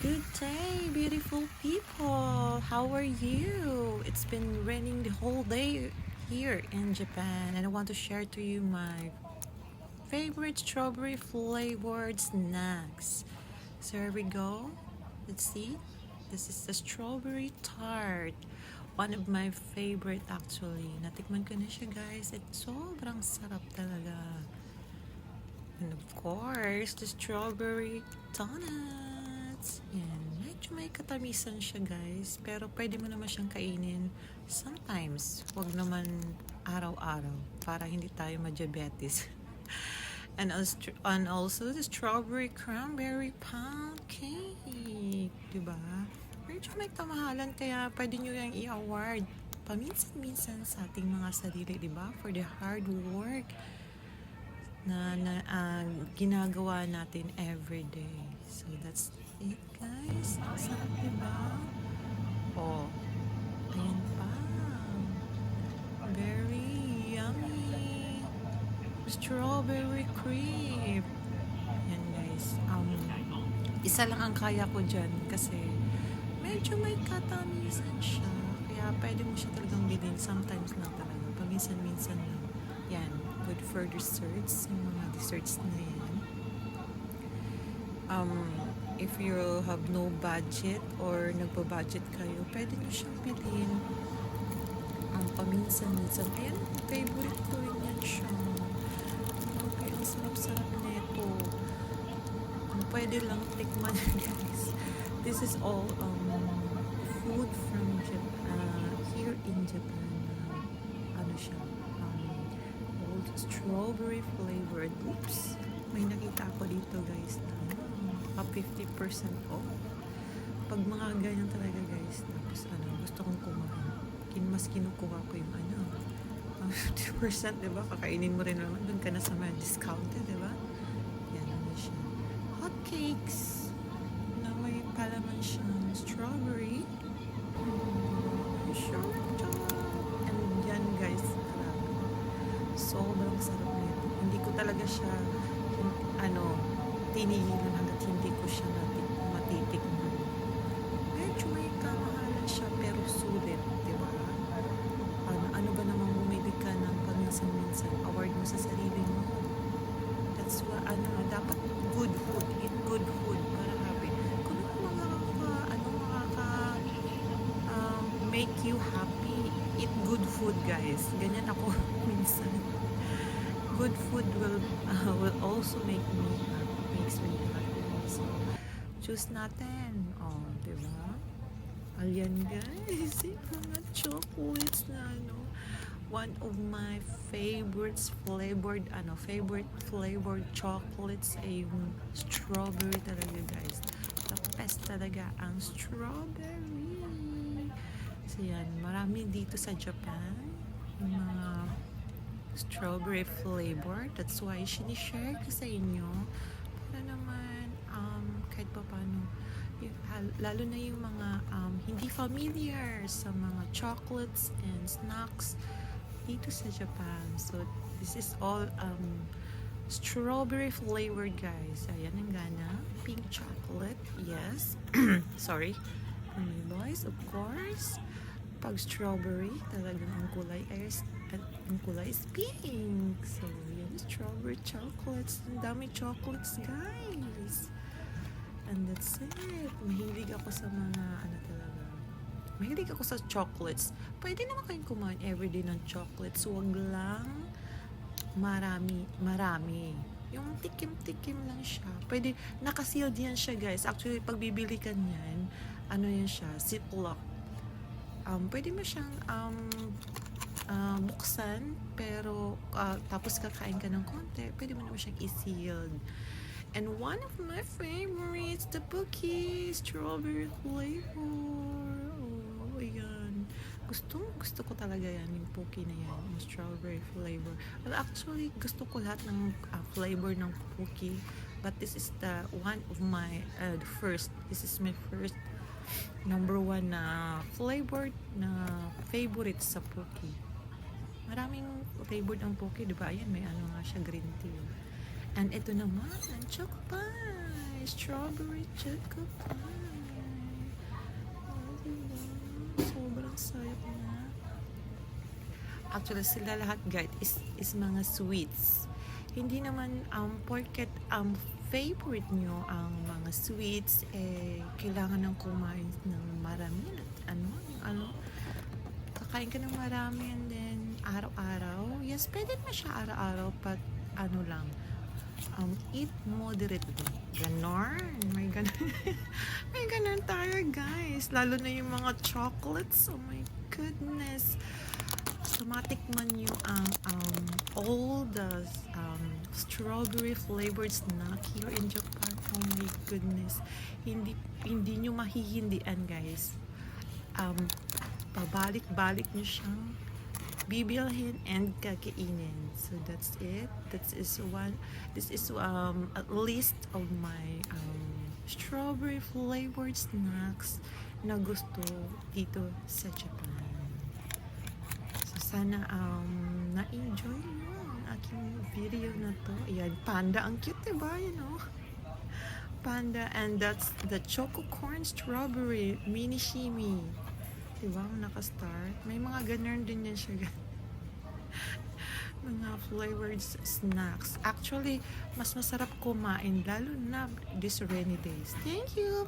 Good day, beautiful people. How are you? It's been raining the whole day here in Japan, and I want to share to you my favorite strawberry flavored snacks. So here we go. Let's see. This is the strawberry tart. One of my favorite actually. Natikman ko na siya guys. It's sobrang sarap talaga. And of course, the strawberry donuts. Yan. Medyo may katamisan siya guys. Pero pwede mo naman siyang kainin sometimes. Huwag naman araw-araw para hindi tayo ma-diabetes. And also the strawberry cranberry pound cake. Diba? Medyo may kamahalan kaya pwede nyo yung i-award paminsan-minsan sa ating mga sarili, diba? For the hard work na ginagawa natin every day. So that's it guys. Ang sarap diba? Oh, ayan pa. Very yummy. Strawberry cream. Yan guys. Isa lang ang kaya ko dyan kasi medyo may katamisan siya. Kaya pwede mo siya talagang bilhin. Sometimes lang talaga. Paminsan-minsan lang. Yan. Good for desserts. Yung mga desserts na yan. If you have no budget or nagpa-budget kayo, pwede nyo siyang bilhin. Paminsan-minsan. Ayan, favorite ko rin yan siya. Okay, ang sarap-sarap nito. Pwede lang tikman guys. This is all food from Japan. Here in Japan. Ano siya? Strawberry flavored. Oops. May nakita ako dito guys na 50% off. Pag mga ganyan talaga guys, tapos gusto kong kumain. Mas kinukuha ko yung 50%, diba? Kakainin mo rin naman. Doon ka na sa mga discounted, diba? Yan, ano siya. Hot cakes na may palaman siyang strawberry. And yan guys, sobrang sarap nito. Hindi ko talaga siya tinigilan hanggat hindi ko siya matitikman. Medyo may kamahalan siya pero sulit, di ba? Ano ba namang bumili ka ng paminsan-minsan? Award mo sa sarili mo. That's why, dapat good food. Eat good food para happy. Kung make you happy, eat good food guys. Ganyan ako minsan. Good food will also make me happy. Makes me happy. So, choose natin. Oh, diba? Ayan guys. Mga chocolates na one of my favorites flavored chocolates ay yung strawberry talaga guys. The best talaga ang strawberry. So yan, marami dito sa Japan yung mga strawberry flavor. That's why sinishare ko sa inyo para naman kahit pa paano lalo na yung mga hindi familiar sa mga chocolates and snacks dito sa Japan. So this is all strawberry flavored guys. Ayan ang gana. Pink chocolate. Yes. Sorry. And my boys, of course. Pag strawberry, talagang ang kulay is pink. So, yan, strawberry chocolates. Ang dami chocolates, guys. And that's it. Mahilig ako sa mga, talaga. Mahilig ako sa chocolates. Pwede naman kayong kumain everyday ng chocolates. Huwag lang marami. Yung tikim-tikim lang siya. Pwede, nakasealed yan siya, guys. Actually, pag bibili ka niyan, yan siya, ziplock. Pwede mo siyang buksan, pero tapos kakain ka ng konti, pwede mo naman siyang i-sealed. And one of my favorites, the Cookie strawberry flavor. Oh, ayan. Gusto ko talaga yan, yung Cookie na yan, yung strawberry flavor. Well, actually, gusto ko lahat ng flavor ng Cookie. But this is the one of my first. This is my first number 1 na flavored na favorite sa Cookie. Maraming flavored ang Poke, di ba? Ayan, may nga siya, green tea. And ito naman, ang choco pie. Strawberry choco pie. Actually, sila lahat guys is mga sweets. Hindi naman porket favorite nyo ang mga sweets, kailangan ng kumain ng marami at kakain ka ng marami and then araw-araw. Yes, pwede na siya araw-araw, but lang, eat moderately. Ganon. May ganon. May ganon tayo, guys. Lalo na yung mga chocolates. Oh my goodness. So, matikman nyo ang all the strawberry flavored snack here in Japan. Oh my goodness. Hindi nyo mahihindian, guys. Pabalik-balik nyo siyang bibilhin and kakainin. So that's it. This is a list of my strawberry flavored snacks na gusto dito sa Japan. So sana na-enjoy nyo ang aking video na to. Ayan, panda, ang cute, diba? Panda, and that's the choco corn strawberry mini shimi. Diba? Naka-start. May mga ganun din yan siya. Mga flavored snacks. Actually, mas masarap kumain lalo na this rainy days. Thank you!